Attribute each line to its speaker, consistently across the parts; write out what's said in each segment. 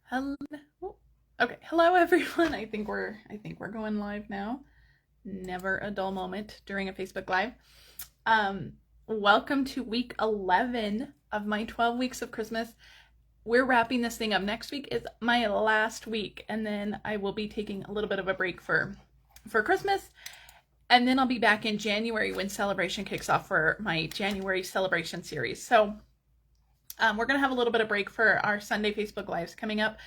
Speaker 1: Hello. Okay, hello everyone. I think we're going live now. Never a dull moment during a Facebook Live. Welcome to week 11 of my 12 weeks of Christmas. We're wrapping this thing up. Next week is my last week, and then I will be taking a little bit of a break for Christmas. And then I'll be back in January when celebration kicks off for my January celebration series. So we're going to have a little bit of break for our Sunday Facebook Lives coming up.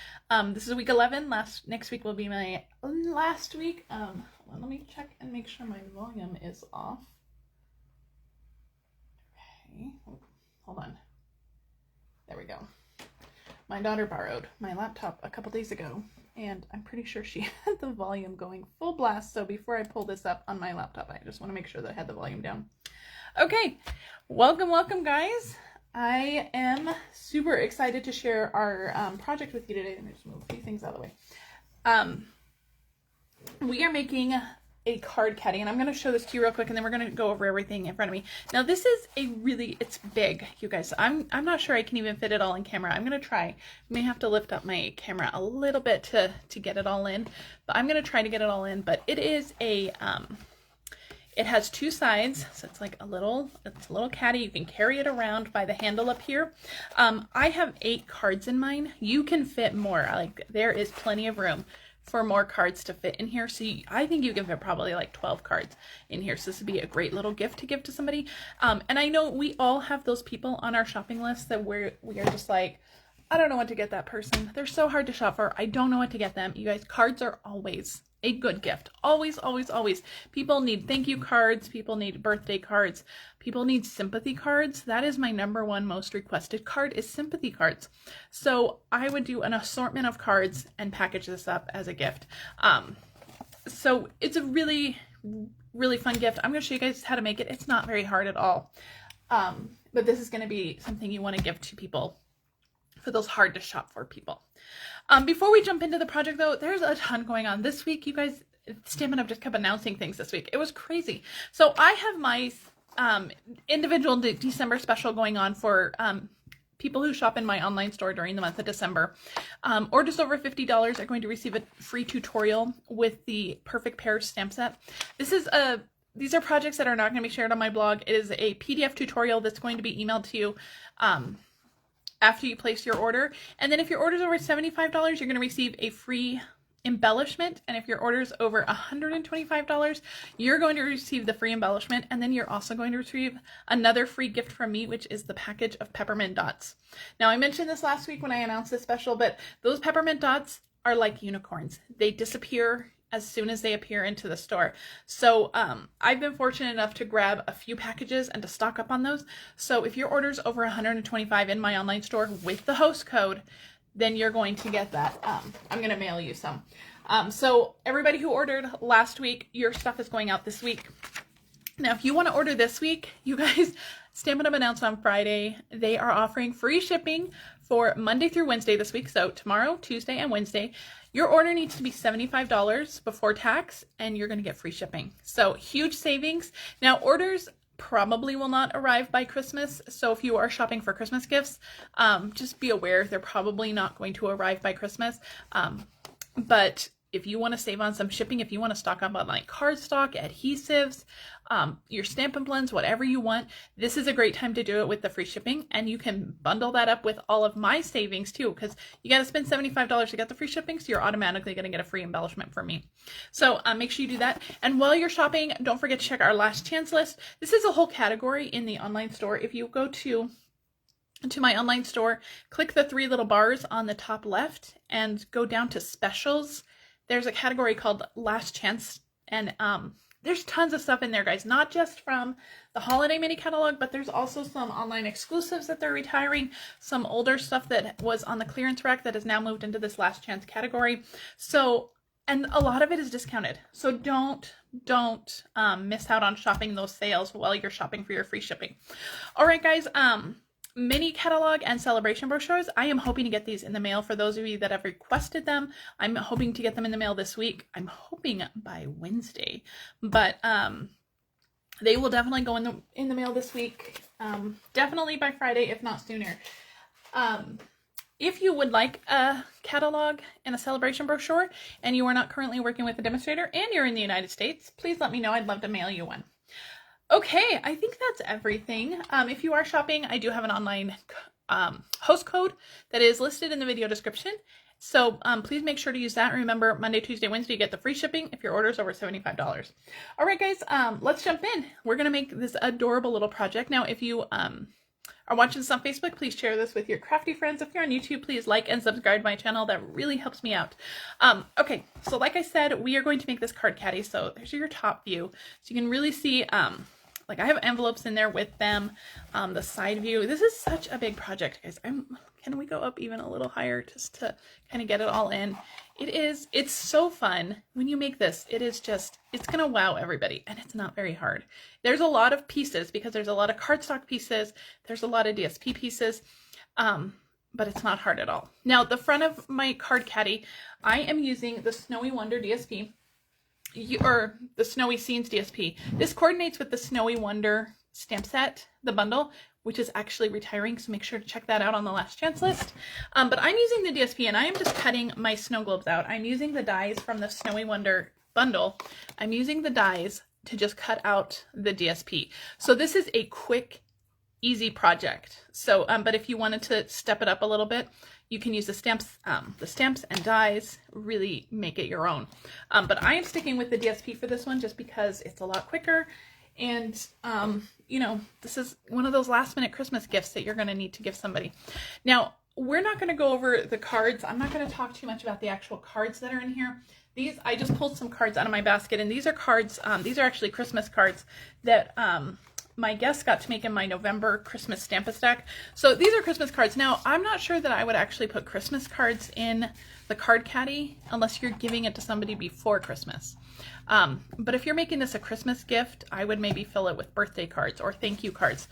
Speaker 1: This is week 11. Next week will be my last week. Let me check and make sure my volume is off. Okay, hold on. There we go. My daughter borrowed my laptop a couple days ago, and I'm pretty sure she had the volume going full blast. So before I pull this up on my laptop, I just want to make sure that I had the volume down. Okay, welcome guys. I am super excited to share our project with you today. Let me just move a few things out of the way. We are making a card caddy, and I'm going to show this to you real quick, and then we're going to go over everything in front of me. Now, this is it's big, you guys. I'm not sure I can even fit it all in camera. I'm going to try. I may have to lift up my camera a little bit to get it all in, but I'm going to try to get it all in. But it is it has two sides, so it's like a little caddy. You can carry it around by the handle up here. I have 8 cards in mine. You can fit more. There is plenty of room for more cards to fit in here. So I think you can fit probably like 12 cards in here. So this would be a great little gift to give to somebody. And I know we all have those people on our shopping list that we are just like, I don't know what to get that person. They're so hard to shop for. I don't know what to get them. You guys, cards are always a good gift. Always, always, always. People need thank you cards. People need birthday cards. People need sympathy cards. That is my #1 most requested card, is sympathy cards. So I would do an assortment of cards and package this up as a gift. So it's a really, really fun gift. I'm going to show you guys how to make it. It's not very hard at all. But this is going to be something you want to give to people, for those hard to shop for people. Before we jump into the project though, there's a ton going on this week. You guys, Stampin' Up just kept announcing things this week. It was crazy. So I have my individual December special going on for people who shop in my online store during the month of December. Orders over $50 are going to receive a free tutorial with the Perfect Pairs stamp set. These are projects that are not going to be shared on my blog. It is a PDF tutorial that's going to be emailed to you after you place your order. And then if your order is over $75, you're going to receive a free embellishment. And if your order is over $125, you're going to receive the free embellishment. And then you're also going to receive another free gift from me, which is the package of peppermint dots. Now, I mentioned this last week when I announced this special, but those peppermint dots are like unicorns. They disappear as soon as they appear into the store. So I've been fortunate enough to grab a few packages and to stock up on those. So if your order's over $125 in my online store with the host code, then you're going to get that. I'm going to mail you some. So everybody who ordered last week, your stuff is going out this week. Now, if you want to order this week, you guys, Stampin' Up announced on Friday, they are offering free shipping for Monday through Wednesday this week. So tomorrow, Tuesday, and Wednesday. Your order needs to be $75 before tax, and you're going to get free shipping. So huge savings. Now, orders probably will not arrive by Christmas. So if you are shopping for Christmas gifts, just be aware they're probably not going to arrive by Christmas. But if you want to save on some shipping, if you want to stock up on like cardstock, adhesives, your Stampin' Blends, whatever you want, this is a great time to do it with the free shipping. And you can bundle that up with all of my savings too, because you got to spend $75 to get the free shipping, so you're automatically going to get a free embellishment from me. So make sure you do that. And while you're shopping, don't forget to check our last chance list. This is a whole category in the online store. If you go to my online store, click the 3 little bars on the top left and go down to specials. There's a category called Last Chance, and there's tons of stuff in there, guys, not just from the holiday mini catalog, but there's also some online exclusives that they're retiring, some older stuff that was on the clearance rack that has now moved into this Last Chance category. So, and a lot of it is discounted. So don't miss out on shopping those sales while you're shopping for your free shipping. All right, guys, mini catalog and celebration brochures. I am hoping to get these in the mail for those of you that have requested them. I'm hoping to get them in the mail this week. I'm hoping by Wednesday, but they will definitely go in the mail this week. Definitely by Friday, if not sooner. if you would like a catalog and a celebration brochure and you are not currently working with a demonstrator and you're in the United States, please let me know. I'd love to mail you one. Okay, I think that's everything. If you are shopping, I do have an online host code that is listed in the video description. So please make sure to use that. Remember, Monday, Tuesday, Wednesday, you get the free shipping if your order is over $75. All right, guys, let's jump in. We're going to make this adorable little project. Now, if you are watching this on Facebook, please share this with your crafty friends. If you're on YouTube, please like and subscribe to my channel. That really helps me out. Okay, so like I said, we are going to make this card caddy. So there's your top view. So you can really see, like I have envelopes in there with them, the side view. This is such a big project, guys. Can we go up even a little higher just to kind of get it all in? It's so fun when you make this. It's gonna wow everybody, and it's not very hard. There's a lot of pieces because there's a lot of cardstock pieces, there's a lot of DSP pieces, but it's not hard at all. Now, the front of my card caddy, I am using the Snowy Wonder DSP, or the Snowy Scenes DSP. This coordinates with the Snowy Wonder stamp set, the bundle, which is actually retiring, so make sure to check that out on the last chance list. But I'm using the DSP, and I am just cutting my snow globes out. I'm using the dies from the Snowy Wonder bundle. I'm using the dies to just cut out the DSP. So this is a quick, easy project. So, but if you wanted to step it up a little bit, you can use the stamps and dies, really make it your own. But I am sticking with the DSP for this one just because it's a lot quicker. And, you know, this is one of those last minute Christmas gifts that you're going to need to give somebody. Now, we're not going to go over the cards. I'm not going to talk too much about the actual cards that are in here. I just pulled some cards out of my basket, and these are cards, these are actually Christmas cards that, my guests got to make in my November Christmas Stamp-A-Stack. So these are Christmas cards. Now, I'm not sure that I would actually put Christmas cards in the card caddy unless you're giving it to somebody before Christmas. But if you're making this a Christmas gift, I would maybe fill it with birthday cards or thank you cards.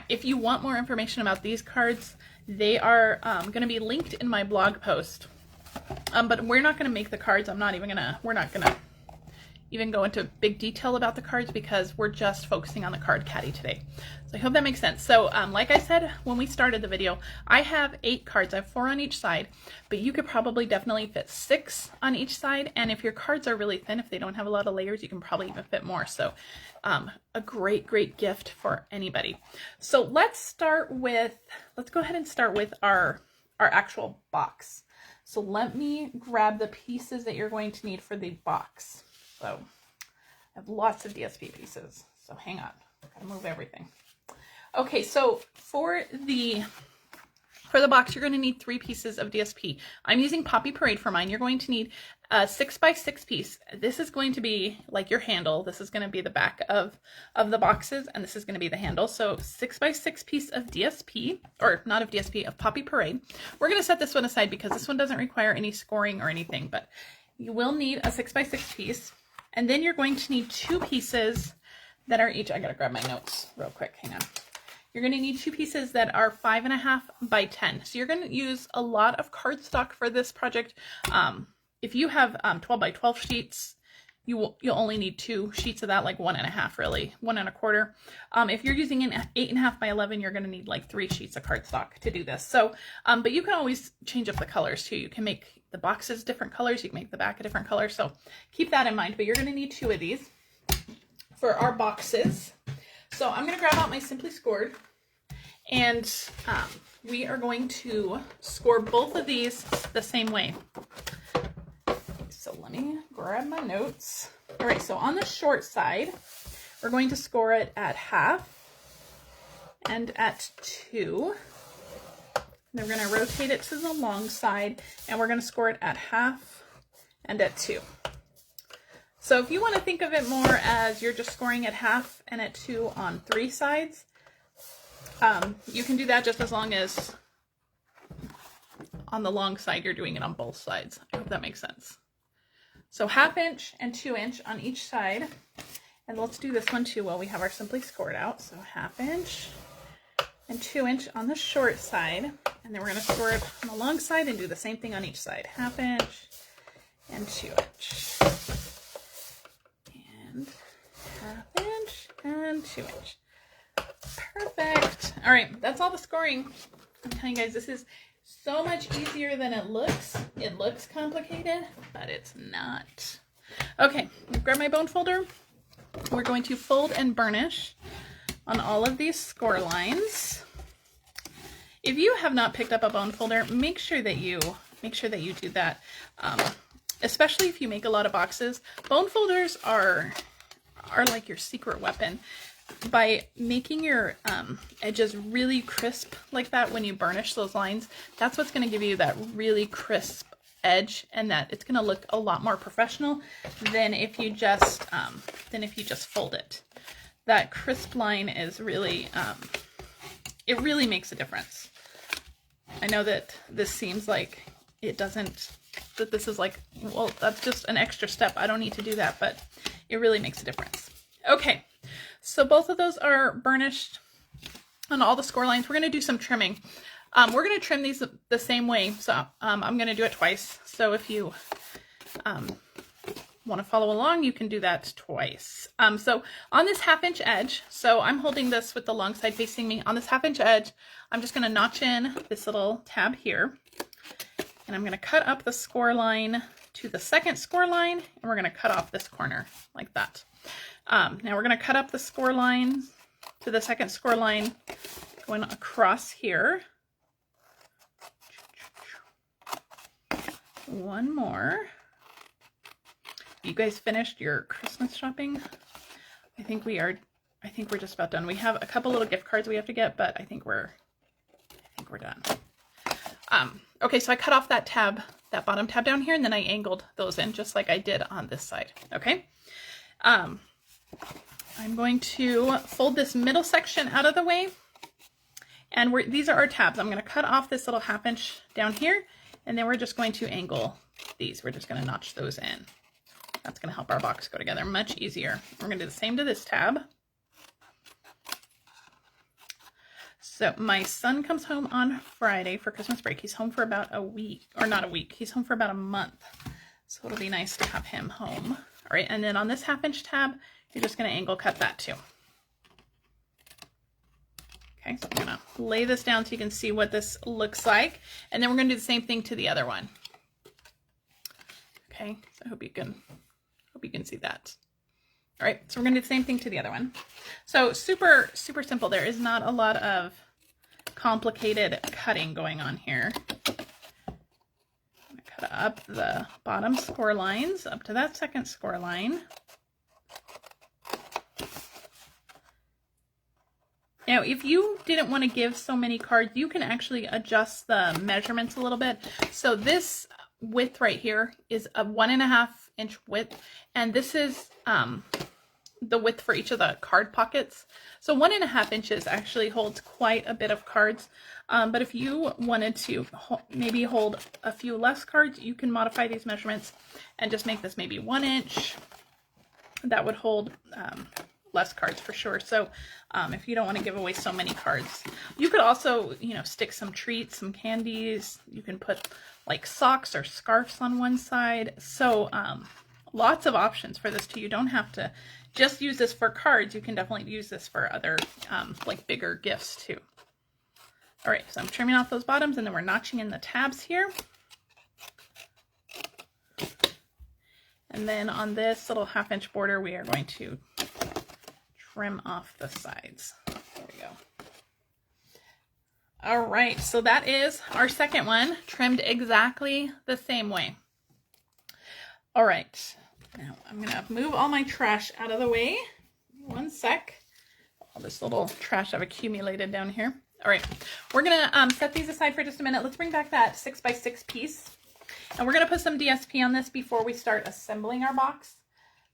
Speaker 1: If you want more information about these cards, they are going to be linked in my blog post. But we're not going to make the cards. We're not going to even go into big detail about the cards because we're just focusing on the card caddy today. So I hope that makes sense. So like I said when we started the video, I have 8 cards. I have 4 on each side, but you could probably definitely fit 6 on each side. And if your cards are really thin, if they don't have a lot of layers, you can probably even fit more. So a great gift for anybody. So let's go ahead and start with our actual box. So let me grab the pieces that you're going to need for the box. So I have lots of DSP pieces, so hang on, gotta move everything. Okay, so for the box, you're going to need 3 pieces of DSP. I'm using Poppy Parade for mine. You're going to need a 6x6 piece. This is going to be like your handle. This is going to be the back of the boxes, and this is going to be the handle. So 6x6 piece of DSP, or not of DSP, of Poppy Parade. We're going to set this one aside because this one doesn't require any scoring or anything, but you will need a 6x6 piece. And then you're going to need 2 pieces that are each, I gotta grab my notes real quick, hang on. You're gonna need 2 pieces that are 5.5 by 10. So you're gonna use a lot of cardstock for this project. If you have 12 by 12 sheets, you'll only need 2 sheets of that, like 1.5 really, 1.25. If you're using an 8.5 by 11, you're gonna need like 3 sheets of cardstock to do this. So, but you can always change up the colors too. You can make the boxes different colors, you can make the back a different color. So keep that in mind, but you're gonna need 2 of these for our boxes. So I'm gonna grab out my Simply Scored, and we are going to score both of these the same way. So let me grab my notes. All right, so on the short side, we're going to score it at 1/2 and at 2. Then we're going to rotate it to the long side, and we're going to score it at 1/2 and at 2. So if you want to think of it more as you're just scoring at 1/2 and at 2 on 3 sides, you can do that just as long as on the long side you're doing it on both sides. I hope that makes sense. So 1/2 inch and 2 inch on each side. And let's do this one too while we have our Simply Scored out. So 1/2 inch and 2 inch on the short side. And then we're going to score it on the long side and do the same thing on each side. 1/2 inch and 2 inch. And 1/2 inch and 2 inch. Perfect. All right, that's all the scoring. I'm telling you guys, this is so much easier than it looks. It looks complicated, but it's not. Okay, grab my bone folder. We're going to fold and burnish on all of these score lines. If you have not picked up a bone folder, make sure that you do that. Especially if you make a lot of boxes. Bone folders are like your secret weapon. By making your edges really crisp like that when you burnish those lines, that's what's going to give you that really crisp edge, and that it's going to look a lot more professional than if you just fold it. That crisp line is really it really makes a difference. I know that this seems like it doesn't, that this is like, well, that's just an extra step. I don't need to do that, but it really makes a difference. Okay, so both of those are burnished on all the score lines. We're going to do some trimming. We're going to trim these the same way, so I'm going to do it twice. So if you want to follow along, you can do that twice. So on this 1/2 inch edge, so I'm holding this with the long side facing me. On this 1/2 inch edge, I'm just going to notch in this little tab here, and I'm going to cut up the score line to the second score line, and we're going to cut off this corner like that. Now we're going to cut up the score line to the second score line, going across here. One more. You guys finished your Christmas shopping? I think we're just about done. We have a couple little gift cards we have to get, but I think we're done. Okay, so I cut off that tab, that bottom tab down here, and then I angled those in just like I did on this side. Okay. I'm going to fold this middle section out of the way, and these are our tabs. I'm going to cut off this little 1/2 inch down here, and then we're just going to angle these. We're just going to notch those in. That's going to help our box go together much easier. We're going to do the same to this tab. So my son comes home on Friday for Christmas break. He's home for about a week, or not a week. He's home for about a month. So it'll be nice to have him home. All right, and then on this 1/2 inch tab, you're just going to angle cut that too. Okay, so I'm going to lay this down so you can see what this looks like. And then we're going to do the same thing to the other one. Okay, so I hope you can see that. All right, so we're going to do the same thing to the other one. So super, super simple. There is not a lot of complicated cutting going on here. I'm going to cut up the bottom score lines up to that second score line. Now, if you didn't want to give so many cards, you can actually adjust the measurements a little bit. So this width right here is a 1.5 inch width, and this is the width for each of the card pockets. So 1.5 inches actually holds quite a bit of cards. But if you wanted to maybe hold a few less cards, you can modify these measurements and just make this maybe 1 inch. That would hold less cards for sure. So if you don't want to give away so many cards, you could also, stick some treats, some candies. You can put like socks or scarves on one side. So lots of options for this too. You don't have to just use this for cards. You can definitely use this for other like bigger gifts too. All right, so I'm trimming off those bottoms, and then we're notching in the tabs here. And then on this little 1/2 inch border, we are going to trim off the sides. There we go. All right, so that is our second one, trimmed exactly the same way. All right, now I'm gonna move all my trash out of the way. One sec. All this little trash I've accumulated down here. All right, we're gonna set these aside for just a minute. Let's bring back that 6x6 piece. And we're gonna put some DSP on this before we start assembling our box.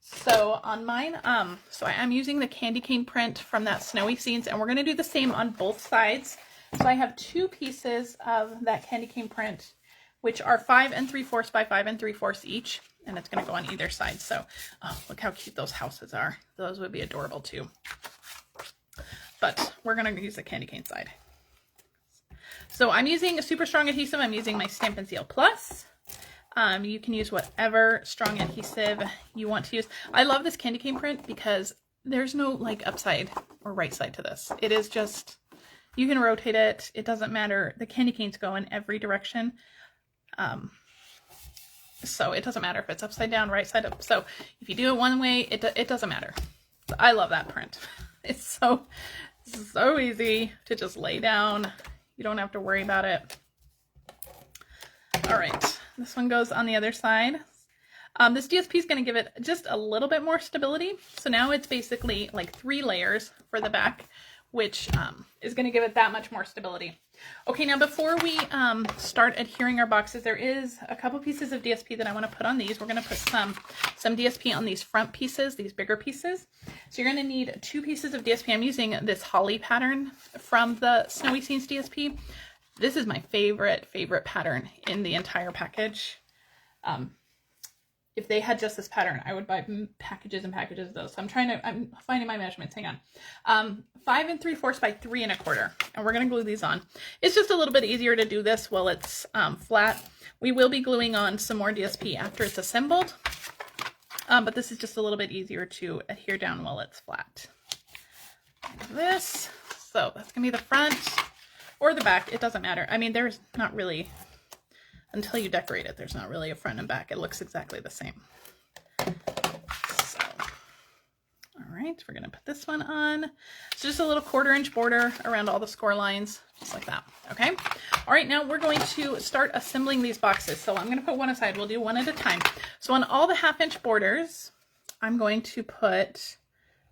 Speaker 1: So on mine, so I am using the candy cane print from that Snowy Scenes, and we're gonna do the same on both sides. So I have 2 pieces of that candy cane print, which are 5 3/4 by 5 3/4 each, and it's gonna go on either side. So, oh, look how cute those houses are. Those would be adorable too. But we're gonna use the candy cane side. So I'm using a super strong adhesive. I'm using my Stampin' Seal Plus. You can use whatever strong adhesive you want to use. I love this candy cane print because there's no like upside or right side to this. It is just, You can rotate it. It doesn't matter. The candy canes go in every direction. So it doesn't matter if it's upside down, right side up. So if you do it one way, it doesn't matter. I love that print. It's so easy to just lay down. You don't have to worry about it. All right, this one goes on the other side. This DSP is going to give it just a little bit more stability. So now it's basically like 3 layers for the back, which is going to give it that much more stability. Okay, now before we start adhering our boxes, there is a couple pieces of DSP that I want to put on these. We're going to put some DSP on these front pieces, these bigger pieces. So you're going to need 2 pieces of DSP. I'm using this holly pattern from the Snowy Scenes DSP. This is my favorite pattern in the entire package. If they had just this pattern, I would buy packages and packages of those. So I'm finding my measurements. Hang on. 5 3/4 by 3 1/4. And we're going to glue these on. It's just a little bit easier to do this while it's flat. We will be gluing on some more DSP after it's assembled. But this is just a little bit easier to adhere down while it's flat. Like this. So that's going to be the front or the back. It doesn't matter. I mean, there's not really... Until you decorate it, there's not really a front and back. It looks exactly the same. So, all right, we're gonna put this one on. It's just a little 1/4 inch border around all the score lines, just like that, okay? All right, now we're going to start assembling these boxes. So I'm gonna put one aside. We'll do one at a time. So on all the 1/2 inch borders, I'm going to put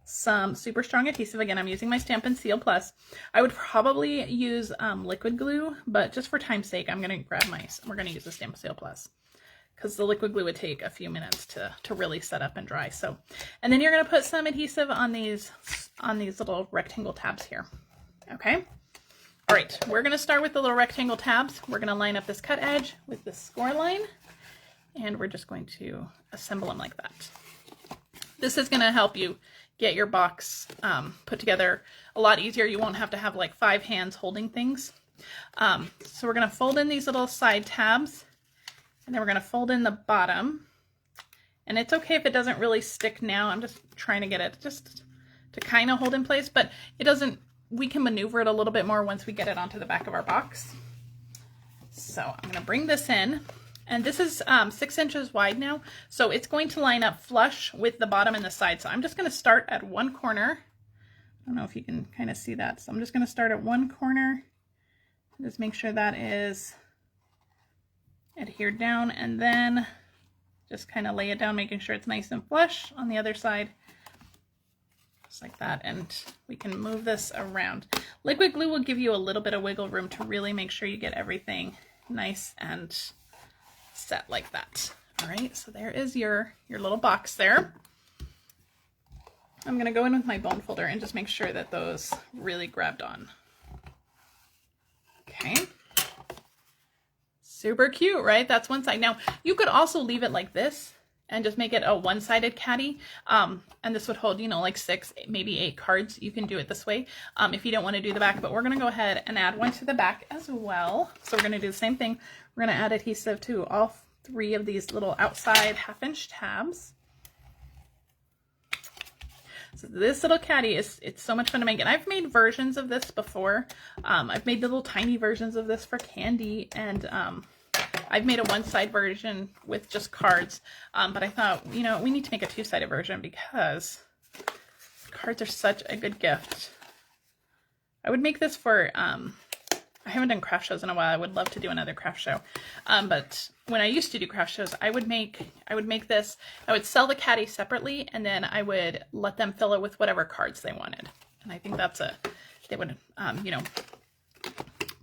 Speaker 1: some super strong adhesive. Again, I'm using my Stampin' Seal Plus. I would probably use liquid glue, but just for time's sake, I'm going to grab we're going to use the Stampin' Seal Plus because the liquid glue would take a few minutes to really set up and dry. So, and then you're going to put some adhesive on these little rectangle tabs here. Okay. All right. We're going to start with the little rectangle tabs. We're going to line up this cut edge with the score line, and we're just going to assemble them like that. This is going to help you get your box put together a lot easier. You won't have to have like 5 hands holding things. So we're going to fold in these little side tabs, and then we're going to fold in the bottom. And it's okay if it doesn't really stick now. I'm just trying to get it just to kind of hold in place, but it doesn't, we can maneuver it a little bit more once we get it onto the back of our box. So I'm going to bring this in. And this is 6 inches wide now, so it's going to line up flush with the bottom and the side. So I'm just going to start at one corner. I don't know if you can kind of see that. So I'm just going to start at one corner. Just make sure that is adhered down, and then just kind of lay it down, making sure it's nice and flush on the other side. Just like that, and we can move this around. Liquid glue will give you a little bit of wiggle room to really make sure you get everything nice and set like that. All right, so there is your little box there. I'm going to go in with my bone folder and just make sure that those really grabbed on. Okay. Super cute, right? That's one side. Now, you could also leave it like this and just make it a one-sided caddy. And this would hold, you know, like 6, maybe 8 cards. You can do it this way if you don't want to do the back, but we're going to go ahead and add one to the back as well. So we're going to do the same thing. We're going to add adhesive to all 3 of these little outside 1/2 inch tabs. So this little caddy it's so much fun to make, and I've made versions of this before. I've made the little tiny versions of this for candy, and I've made a one-side version with just cards. But I thought, you know, we need to make a 2-sided version because cards are such a good gift. I would make this for I haven't done craft shows in a while. I would love to do another craft show. But when I used to do craft shows, I would make this. I would sell the caddy separately, and then I would let them fill it with whatever cards they wanted. And I think they would, you know,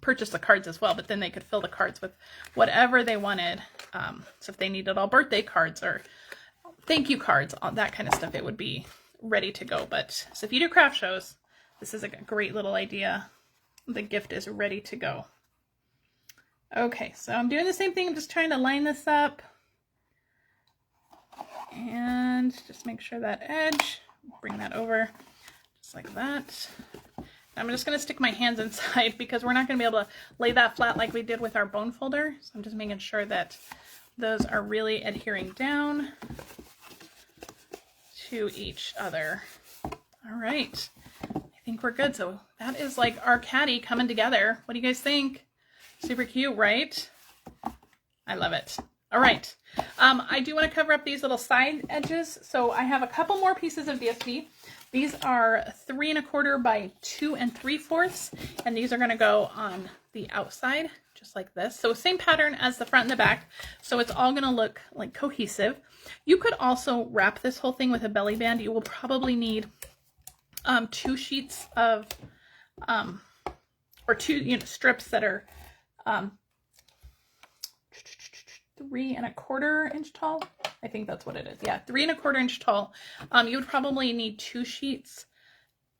Speaker 1: purchase the cards as well, but then they could fill the cards with whatever they wanted. So if they needed all birthday cards or thank you cards, all that kind of stuff, it would be ready to go. But so if you do craft shows, this is a great little idea. The gift is ready to go. Okay, so I'm doing the same thing. I'm just trying to line this up and just make sure that edge, bring that over just like that. I'm just going to stick my hands inside because we're not going to be able to lay that flat like we did with our bone folder. So I'm just making sure that those are really adhering down to each other. All right. I think we're good. So that is like our caddy coming together. What do you guys think? Super cute, right? I love it. All right. I do want to cover up these little side edges. So I have a couple more pieces of DSP. These are 3 1/4 by 2 3/4, and these are going to go on the outside, just like this. So same pattern as the front and the back. So it's all going to look like cohesive. You could also wrap this whole thing with a belly band. You will probably need 2 sheets of, or 2 strips that are 3 1/4 inch tall. I think that's what it is. Yeah, 3 1/4 inch tall. You would probably need 2 sheets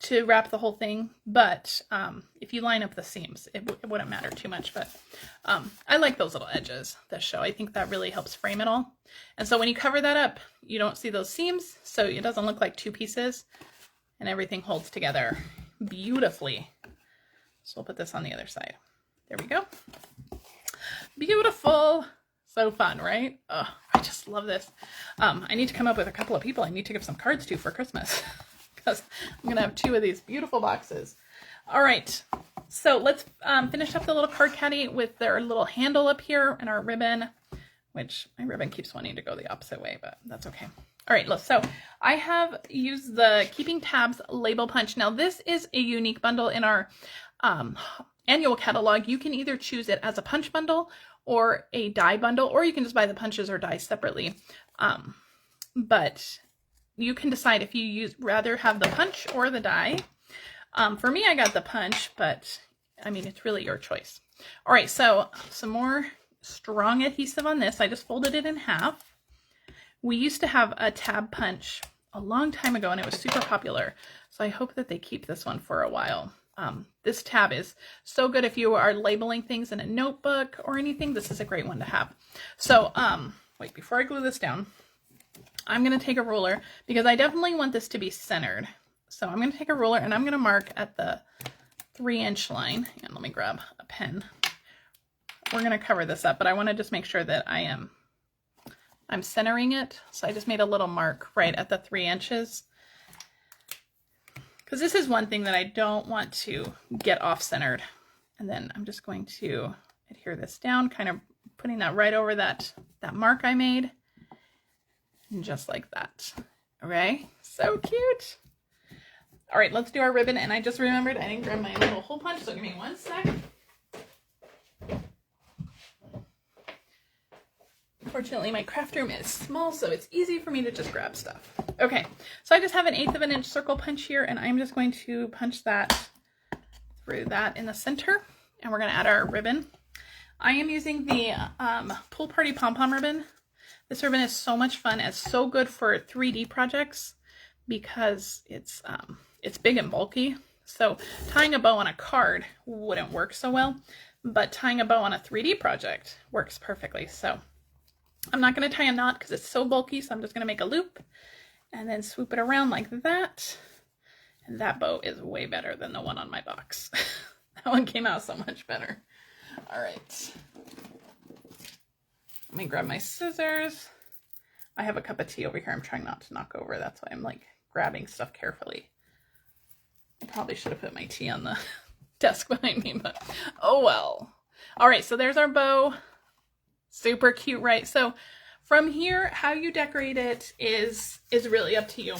Speaker 1: to wrap the whole thing, but if you line up the seams, it wouldn't matter too much. But I like those little edges that show. I think that really helps frame it all. And so when you cover that up, you don't see those seams, so it doesn't look like 2 pieces, and everything holds together beautifully. So we'll put this on the other side. There we go. Beautiful. So fun, right? Oh, I just love this. I need to come up with a couple of people I need to give some cards to for Christmas because I'm going to have 2 of these beautiful boxes. All right. So let's finish up the little card caddy with their little handle up here and our ribbon, which my ribbon keeps wanting to go the opposite way, but that's okay. All right, look, so I have used the Keeping Tabs label punch. Now this is a unique bundle in our annual catalog. You can either choose it as a punch bundle or a die bundle, or you can just buy the punches or dies separately. But you can decide if you rather have the punch or the die. For me, I got the punch, but I mean, it's really your choice. All right, so some more strong adhesive on this. I just folded it in half. We used to have a tab punch a long time ago, and it was super popular. So I hope that they keep this one for a while. This tab is so good if you are labeling things in a notebook or anything. This is a great one to have. So, wait, before I glue this down, I'm going to take a ruler because I definitely want this to be centered. So I'm going to take a ruler and I'm going to mark at the 3-inch line. And let me grab a pen. We're going to cover this up, but I want to just make sure that I'm centering it. So I just made a little mark right at the 3 inches. Because this is one thing that I don't want to get off-centered. And then I'm just going to adhere this down, kind of putting that right over that mark I made. And just like that. Okay, so cute. All right, let's do our ribbon. And I just remembered I didn't grab my little hole punch, so give me 1 sec. Fortunately, my craft room is small, so it's easy for me to just grab stuff. Okay, so I just have an 1/8 of an inch circle punch here, and I'm just going to punch that through that in the center, and we're going to add our ribbon. I am using the Pool Party Pom-Pom ribbon. This ribbon is so much fun. It's so good for 3D projects because it's big and bulky. So tying a bow on a card wouldn't work so well, but tying a bow on a 3D project works perfectly. So I'm not going to tie a knot because it's so bulky, so I'm just going to make a loop and then swoop it around like that. And that bow is way better than the one on my box. That one came out so much better. All right. Let me grab my scissors. I have a cup of tea over here I'm trying not to knock over. That's why I'm like grabbing stuff carefully. I probably should have put my tea on the desk behind me, but oh well. All right, so there's our bow. Super cute, right? So from here, how you decorate it is really up to you.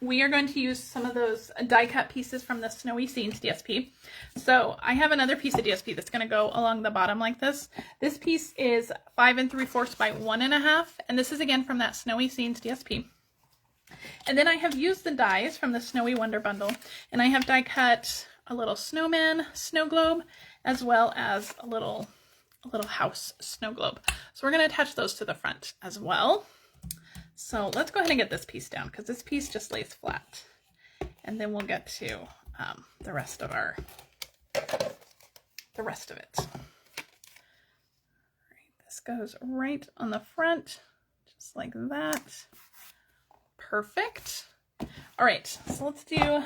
Speaker 1: We are going to use some of those die cut pieces from the Snowy Scenes DSP. So I have another piece of DSP that's going to go along the bottom like this. This piece is 5 3/4 by 1.5, and this is again from that Snowy Scenes DSP. And then I have used the dies from the Snowy Wonder Bundle, and I have die cut a little snowman snow globe, as well as a little house snow globe. So we're going to attach those to the front as well. So let's go ahead and get this piece down because this piece just lays flat. And then we'll get to the rest of it. All right, this goes right on the front, just like that. Perfect. All right, so let's do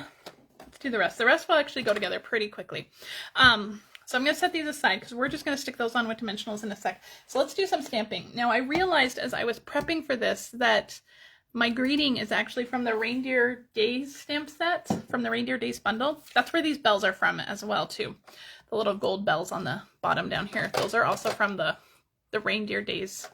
Speaker 1: the rest. The rest will actually go together pretty quickly. So I'm going to set these aside because we're just going to stick those on with dimensionals in a sec. So let's do some stamping. Now I realized as I was prepping for this that My greeting is actually from the Reindeer Days stamp set, from the Reindeer Days bundle. That's where these bells are from as well too. The little gold bells on the bottom down here. Those are also from the Reindeer Days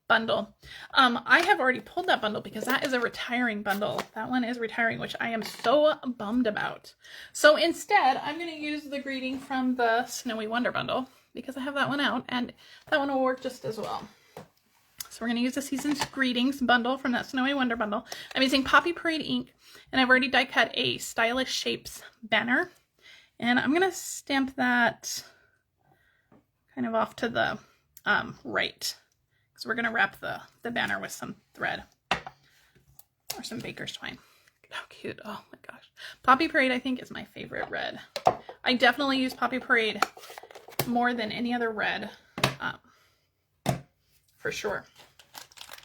Speaker 1: bundle. I have already pulled that bundle because that is a retiring bundle. That one is retiring, which I am so bummed about. So instead, I'm going to use the greeting from the Snowy Wonder bundle because I have that one out, and that one will work just as well. So we're going to use the Season's Greetings bundle from that Snowy Wonder bundle. I'm using Poppy Parade ink, and I've already die cut a Stylish Shapes banner. And I'm going to stamp that kind of off to the right. So we're going to wrap the banner with some thread or some baker's twine. Look how cute. Oh my gosh. Poppy Parade, I think, is my favorite red. I definitely use Poppy Parade more than any other red, for sure.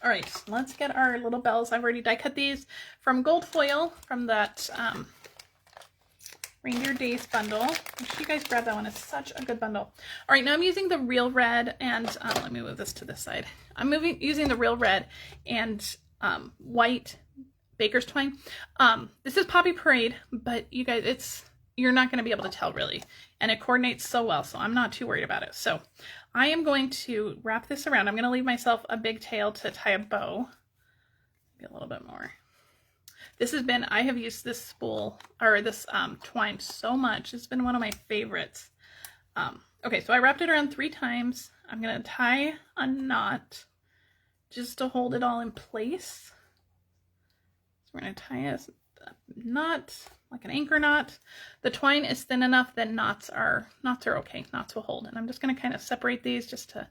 Speaker 1: All right, so let's get our little bells. I've already die cut these from gold foil from that Reindeer Days bundle. Make sure you guys grab that one. It's such a good bundle. All right, now I'm using the real red, and let me move this to this side. I'm using the real red and white baker's twine. This is Poppy Parade, but you guys, you're not going to be able to tell really, and it coordinates so well, so I'm not too worried about it. So I am going to wrap this around. I'm going to leave myself a big tail to tie a bow. Maybe a little bit more. I have used this spool, or this twine so much. It's been one of my favorites. Okay, so I wrapped it around 3 times. I'm going to tie a knot just to hold it all in place. So we're going to tie a knot, like an anchor knot. The twine is thin enough that knots are okay. Knots will hold. And I'm just going to kind of separate these just to,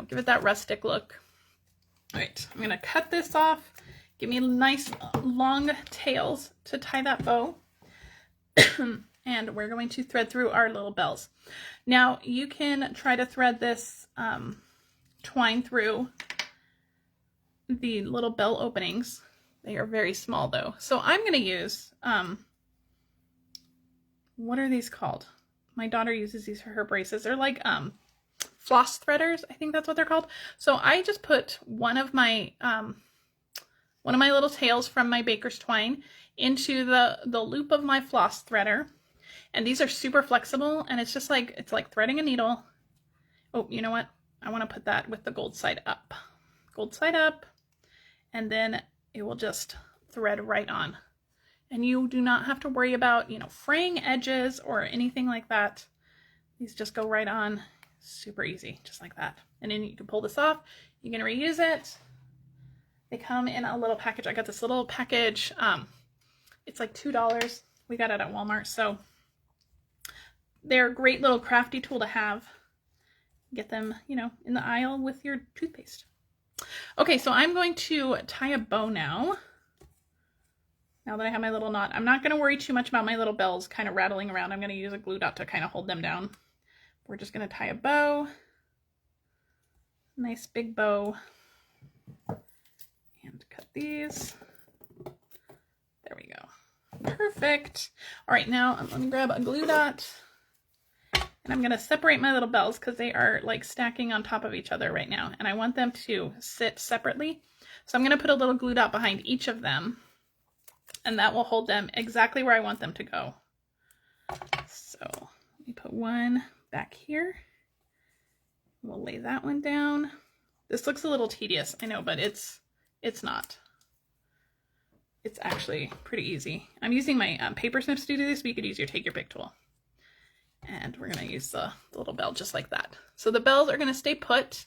Speaker 1: give it that rustic look. All right, I'm going to cut this off. Give me nice long tails to tie that bow. And we're going to thread through our little bells. Now you can try to thread this twine through the little bell openings. They are very small though. So I'm going to use, what are these called? My daughter uses these for her braces. They're like floss threaders. I think that's what they're called. So I just put one of my little tails from my baker's twine into the loop of my floss threader. And these are super flexible, and it's just like, it's like threading a needle. Oh, you know what? I want to put that with the gold side up. Gold side up, and then it will just thread right on. And you do not have to worry about, fraying edges or anything like that. These just go right on. Super easy, just like that. And then you can pull this off. You can reuse it. They come in a little package. I got this little package. It's like $2. We got it at Walmart. So they're a great little crafty tool to have. Get them, in the aisle with your toothpaste. Okay, so I'm going to tie a bow now. Now that I have my little knot, I'm not going to worry too much about my little bells kind of rattling around. I'm going to use a glue dot to kind of hold them down. We're just going to tie a bow. Nice big bow. And cut these. There we go. Perfect. All right, now I'm going to grab a glue dot. And I'm going to separate my little bells because they are like stacking on top of each other right now. And I want them to sit separately. So I'm going to put a little glue dot behind each of them. And that will hold them exactly where I want them to go. So let me put one back here. We'll lay that one down. This looks a little tedious, I know, but it's not. It's actually pretty easy. I'm using my paper snips to do this, but you could use your take your pick tool. And we're going to use the little bell just like that. So the bells are going to stay put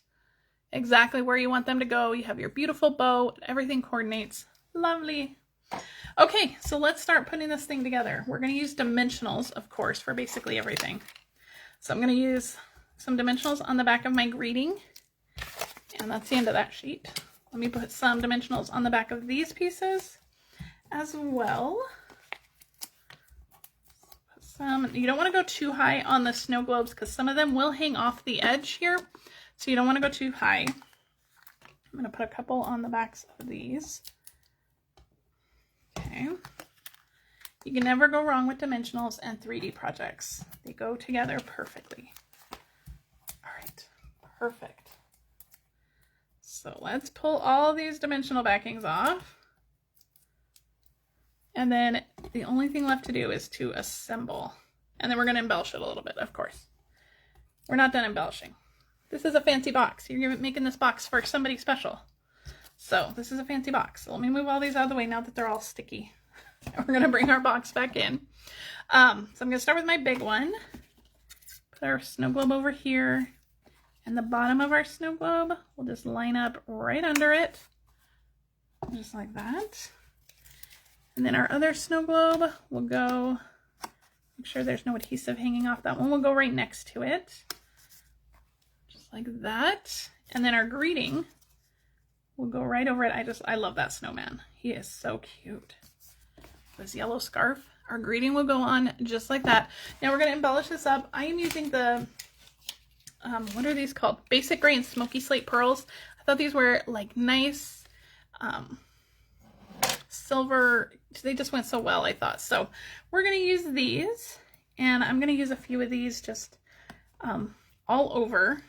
Speaker 1: exactly where you want them to go. You have your beautiful bow. Everything coordinates. Lovely. Okay, so let's start putting this thing together. We're going to use dimensionals, of course, for basically everything. So I'm going to use some dimensionals on the back of my greeting. And that's the end of that sheet. Let me put some dimensionals on the back of these pieces as well. You don't want to go too high on the snow globes because some of them will hang off the edge here. So you don't want to go too high. I'm going to put a couple on the backs of these. Okay. You can never go wrong with dimensionals and 3D projects. They go together perfectly. All right. Perfect. So let's pull all these dimensional backings off. And then the only thing left to do is to assemble. And then we're going to embellish it a little bit, of course. We're not done embellishing. This is a fancy box. You're making this box for somebody special. So this is a fancy box. So let me move all these out of the way now that they're all sticky. We're going to bring our box back in. So I'm going to start with my big one. Put our snow globe over here. And the bottom of our snow globe, we'll just line up right under it. Just like that. And then our other snow globe will go, make sure there's no adhesive hanging off. That one will go right next to it. Just like that. And then our greeting will go right over it. I love that snowman. He is so cute. This yellow scarf. Our greeting will go on just like that. Now we're going to embellish this up. I am using the, what are these called? Basic Gray and Smoky Slate Pearls. I thought these were like nice, silver. They just went so well, I thought. So we're going to use these, and I'm going to use a few of these just all over.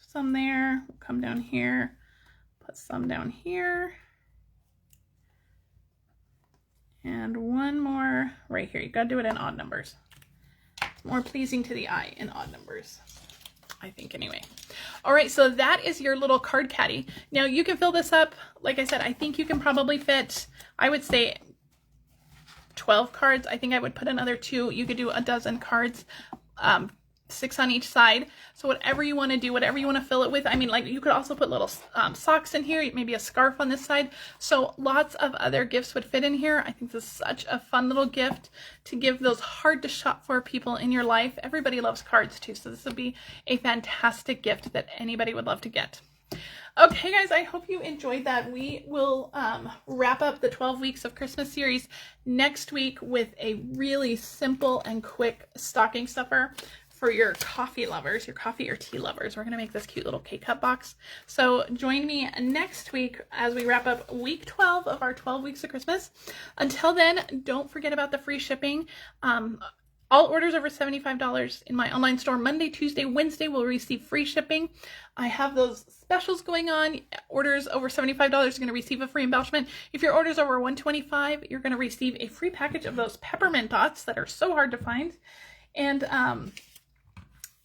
Speaker 1: Some there. We'll come down here, put some down here. And one more right here. You got to do it in odd numbers. It's more pleasing to the eye in odd numbers, I think, anyway. All right, so that is your little card caddy. Now you can fill this up. Like I said, I think you can probably fit, I would say 12 cards. I think I would put another 2. You could do a dozen cards, 6 on each side. So whatever you want to do, whatever you want to fill it with. I mean, like, you could also put little socks in here, maybe a scarf on this side. So lots of other gifts would fit in here. I think this is such a fun little gift to give those hard to shop for people in your life. Everybody loves cards too, so this would be a fantastic gift that anybody would love to get. Okay, guys, I hope you enjoyed that. We will wrap up the 12 weeks of Christmas series next week with a really simple and quick stocking stuffer for your coffee lovers, your coffee or tea lovers. We're going to make this cute little K-Cup box. So join me next week as we wrap up week 12 of our 12 weeks of Christmas. Until then, don't forget about the free shipping. All orders over $75 in my online store, Monday, Tuesday, Wednesday, will receive free shipping. I have those specials going on. Orders over $75 are going to receive a free embellishment. If your order's over $125, you're going to receive a free package of those peppermint dots that are so hard to find. And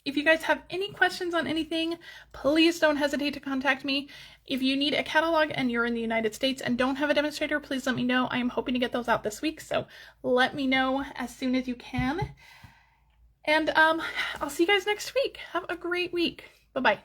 Speaker 1: if you guys have any questions on anything, please don't hesitate to contact me. If you need a catalog and you're in the United States and don't have a demonstrator, please let me know. I am hoping to get those out this week, so let me know as soon as you can. And I'll see you guys next week. Have a great week. Bye-bye.